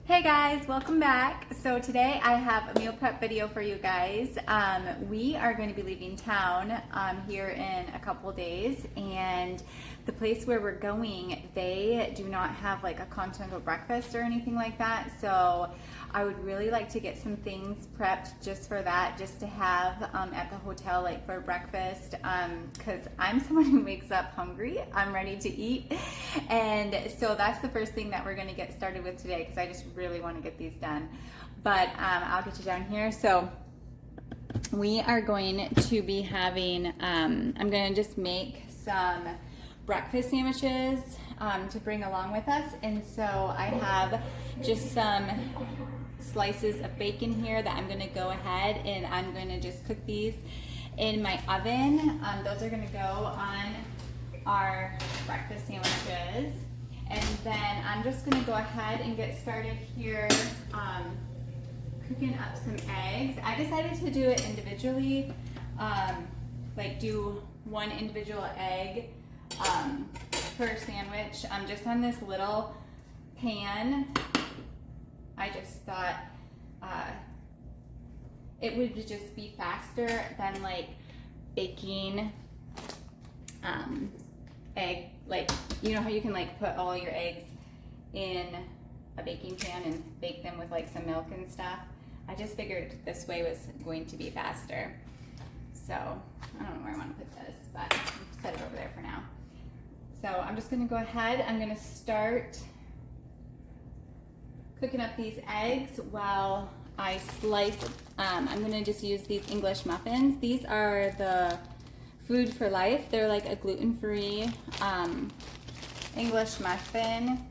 Hey guys, welcome back. So today I have a meal prep video for you guys. We are going to be leaving town here in a couple days, and the place where we're going, they do not have like a continental breakfast or anything like that. So I would really like to get some things prepped just for that, just to have at the hotel like for breakfast, because I'm someone who wakes up hungry. I'm ready to eat, and so that's the first thing that we're going to get started with today, because I just really want to get these done. But I'll get you down here. So we are going to be having, I'm going to just make some breakfast sandwiches to bring along with us. And so I have just some slices of bacon here that I'm going to go ahead and I'm going to just cook these in my oven. Those are going to go on our breakfast sandwiches. And then I'm just going to go ahead and get started here cooking up some eggs. I decided to do it individually, like do one individual egg per sandwich. Just on this little pan. I just thought it would just be faster than like baking egg, like, you know how you can like put all your eggs in a baking pan and bake them with like some milk and stuff. I just figured this way was going to be faster. So I don't know where I want to put this, but I'll set it over there for now. So I'm just going to go ahead. I'm going to start cooking up these eggs while I slice. I'm going to just use these English muffins. These are the Food for Life. They're like a gluten-free English muffin,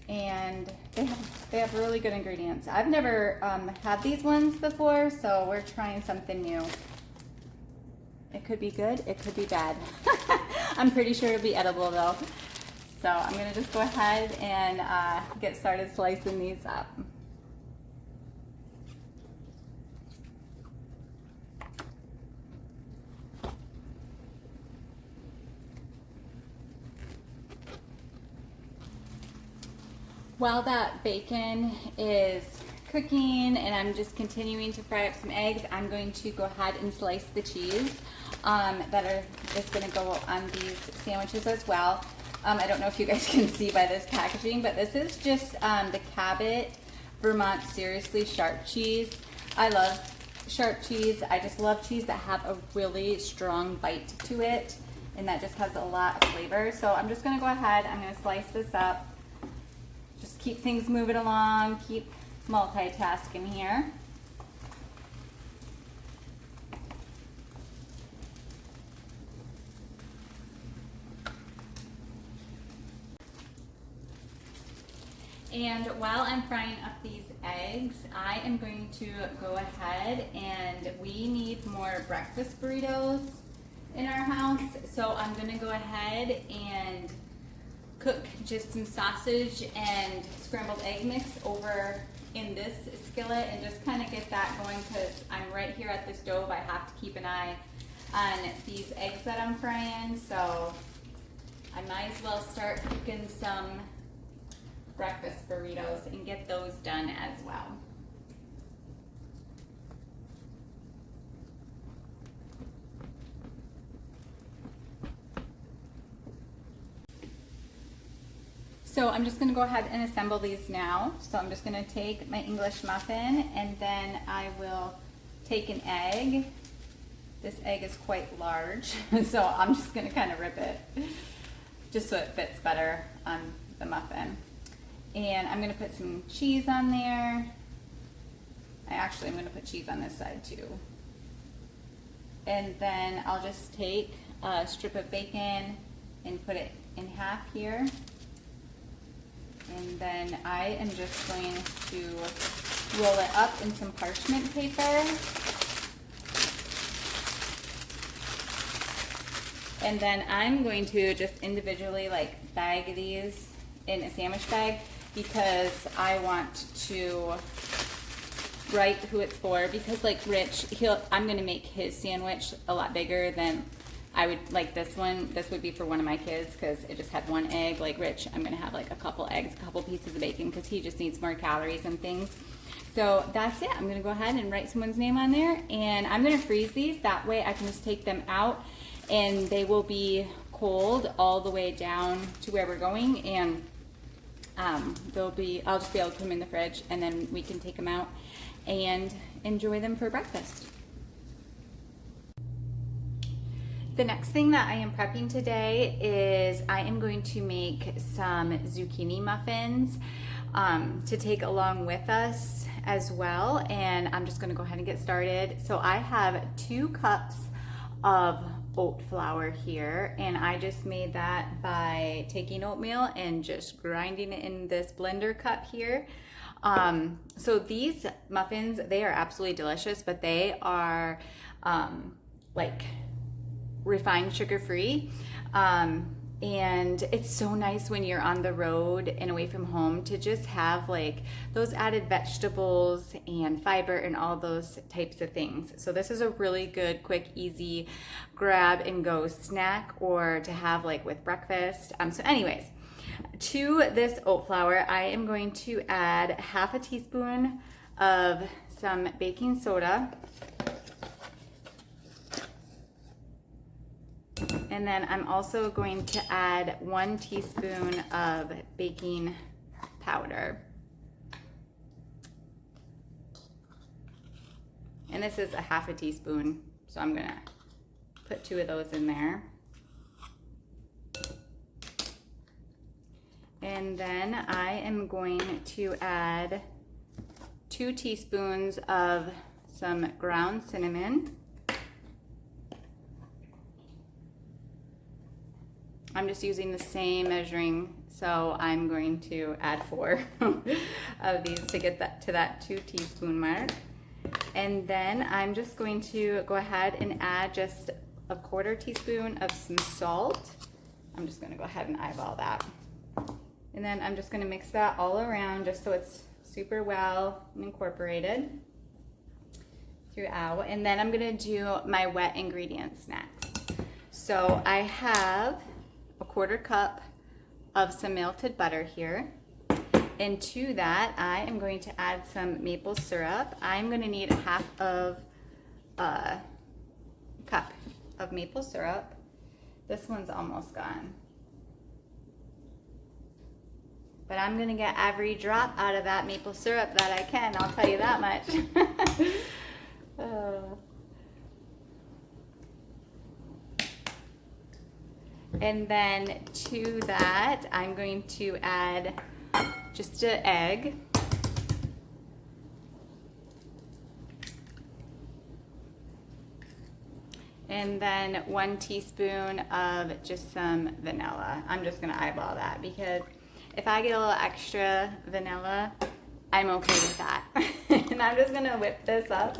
and they have really good ingredients. I've never had these ones before, so we're trying something new. It could be good, it could be bad. I'm pretty sure it'll be edible though. So I'm gonna just go ahead and get started slicing these up. While that bacon is cooking and I'm just continuing to fry up some eggs, I'm going to go ahead and slice the cheese is going to go on these sandwiches as well. I don't know if you guys can see by this packaging, but this is just the Cabot Vermont Seriously Sharp cheese. I love sharp cheese. I just love cheese that have a really strong bite to it, and that just has a lot of flavor. So I'm just going to go ahead, I'm going to slice this up. Just keep things moving along, keep multitasking here. And while I'm frying up these eggs, I am going to go ahead, and we need more breakfast burritos in our house. So I'm going to go ahead and cook just some sausage and scrambled egg mix over in this skillet and just kind of get that going, because I'm right here at the stove. I have to keep an eye on these eggs that I'm frying, so I might as well start cooking some breakfast burritos and get those done as well. So I'm just going to go ahead and assemble these now. So I'm just going to take my English muffin, and then I will take an egg. This egg is quite large, so I'm just going to kind of rip it just so it fits better on the muffin. And I'm going to put some cheese on there. I'm going to put cheese on this side too. And then I'll just take a strip of bacon and put it in half here. And then I am just going to roll it up in some parchment paper. And then I'm going to just individually like bag these in a sandwich bag, because I want to write who it's for, because like Rich, I'm going to make his sandwich a lot bigger than I would like this one. This would be for one of my kids because it just had one egg. Like Rich, I'm gonna have like a couple eggs, a couple pieces of bacon because he just needs more calories and things. So that's it. I'm gonna go ahead and write someone's name on there, and I'm gonna freeze these. That way I can just take them out and they will be cold all the way down to where we're going, and I'll just be able to put them in the fridge, and then we can take them out and enjoy them for breakfast. The next thing that I am prepping today is I am going to make some zucchini muffins to take along with us as well, and I'm just going to go ahead and get started. So I have 2 cups of oat flour here, and I just made that by taking oatmeal and just grinding it in this blender cup here. So these muffins, they are absolutely delicious, but they are like refined sugar free, and it's so nice when you're on the road and away from home to just have like those added vegetables and fiber and all those types of things. So this is a really good, quick, easy grab and go snack, or to have like with breakfast. So anyways, to this oat flour, I am going to add 1/2 teaspoon of some baking soda. And then I'm also going to add 1 teaspoon of baking powder. And this is 1/2 teaspoon, so I'm gonna put 2 of those in there. And then I am going to add 2 teaspoons of some ground cinnamon. I'm just using the same measuring, so I'm going to add 4 of these to get that to that 2 teaspoon mark. And then I'm just going to go ahead and add just 1/4 teaspoon of some salt. I'm just going to go ahead and eyeball that. And then I'm just going to mix that all around just so it's super well incorporated throughout. And then I'm going to do my wet ingredients next. So I have 1/4 cup of some melted butter here, and to that I am going to add some maple syrup. I'm going to need 1/2 cup of maple syrup. This one's almost gone, but I'm going to get every drop out of that maple syrup that I can, I'll tell you that much. And then to that, I'm going to add just an egg. And then 1 teaspoon of just some vanilla. I'm just gonna eyeball that because if I get a little extra vanilla, I'm okay with that. And I'm just gonna whip this up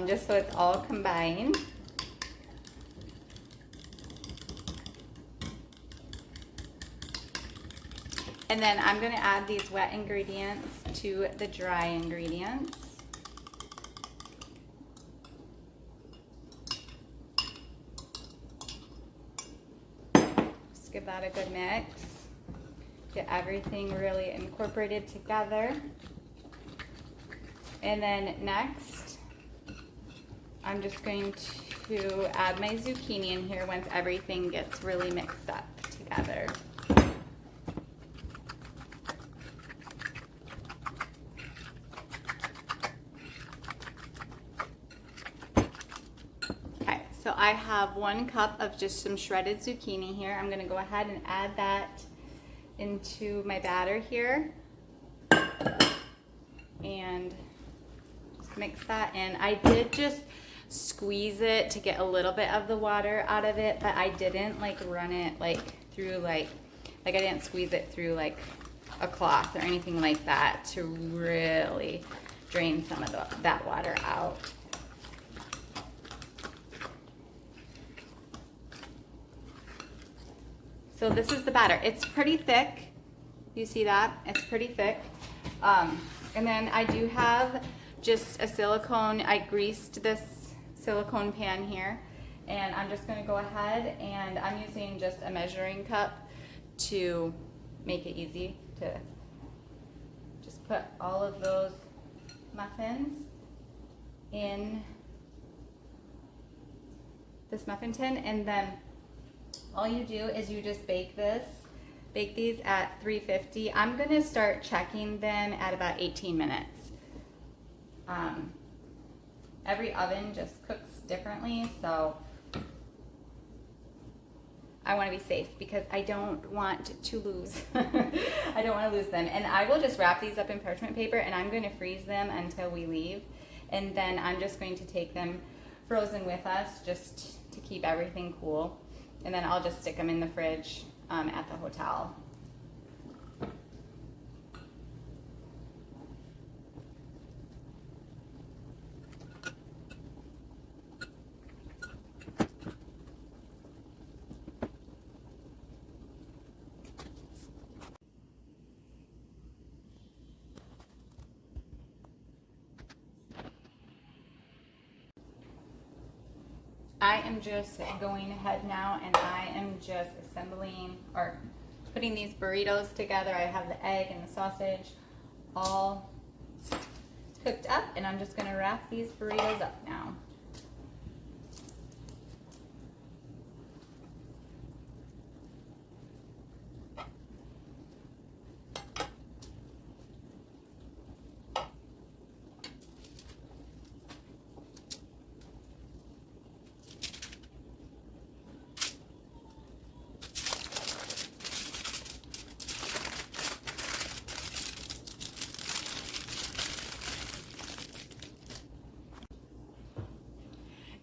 just so it's all combined. And then I'm going to add these wet ingredients to the dry ingredients. Just give that a good mix. Get everything really incorporated together. And then next, I'm just going to add my zucchini in here once everything gets really mixed up together. So I have 1 cup of just some shredded zucchini here. I'm going to go ahead and add that into my batter here. And just mix that in. I did just squeeze it to get a little bit of the water out of it, but I didn't like run it like through like I didn't squeeze it through like a cloth or anything like that to really drain some of that water out. So this is the batter. It's pretty thick. You see that? It's pretty thick. And then I do have just a silicone. I greased this silicone pan here, And I'm just gonna go ahead and I'm using just a measuring cup to make it easy to just put all of those muffins in this muffin tin, and then all you do is you just bake these at 350. I'm gonna start checking them at about 18 minutes. Every oven just cooks differently, so I want to be safe because I don't want to lose. I don't want to lose them. And I will just wrap these up in parchment paper, and I'm going to freeze them until we leave. And then I'm just going to take them frozen with us just to keep everything cool. And then I'll just stick them in the fridge at the hotel. I am just going ahead now and I am just assembling or putting these burritos together. I have the egg and the sausage all cooked up, and I'm just going to wrap these burritos up now.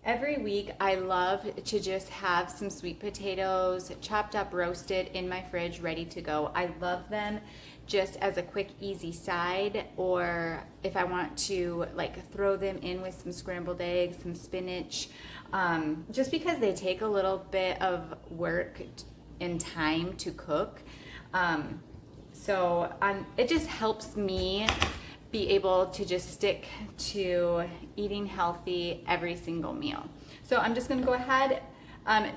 Every week I love to just have some sweet potatoes chopped up, roasted in my fridge, ready to go. I love them just as a quick, easy side, or if I want to like throw them in with some scrambled eggs, some spinach, just because they take a little bit of work and time to cook. It just helps me be able to just stick to eating healthy every single meal. So I'm just gonna go ahead,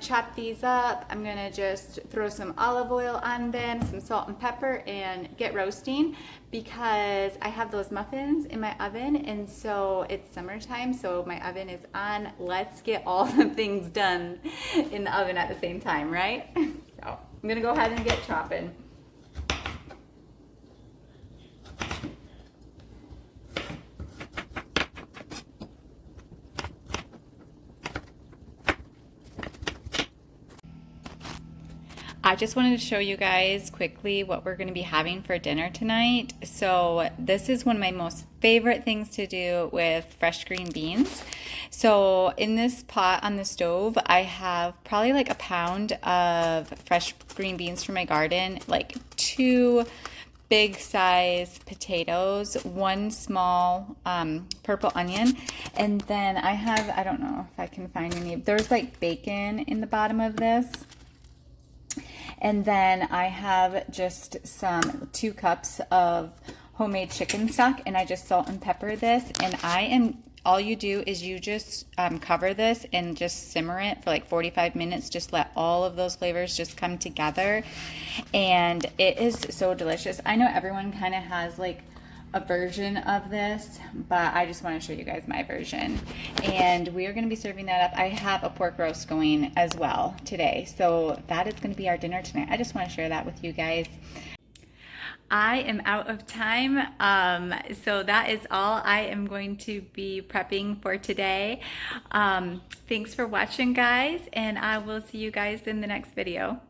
chop these up. I'm gonna just throw some olive oil on them, some salt and pepper, and get roasting because I have those muffins in my oven, and so it's summertime, so my oven is on. Let's get all the things done in the oven at the same time, right? So I'm gonna go ahead and get chopping. I just wanted to show you guys quickly what we're going to be having for dinner tonight. So this is one of my most favorite things to do with fresh green beans. So in this pot on the stove, I have probably like a pound of fresh green beans from my garden, like 2 big size potatoes, 1 small purple onion, and then I have, I don't know if I can find any, there's like bacon in the bottom of this. And then I have just some 2 cups of homemade chicken stock, and I just salt and pepper this. And all you do is you just cover this and just simmer it for like 45 minutes. Just let all of those flavors just come together. And it is so delicious. I know everyone kind of has like a version of this, but I just want to show you guys my version. And we are going to be serving that up. I have a pork roast going as well today, so that is going to be our dinner tonight. I just want to share that with you guys. I am out of time, so that is all I am going to be prepping for today. Thanks for watching, guys, and I will see you guys in the next video.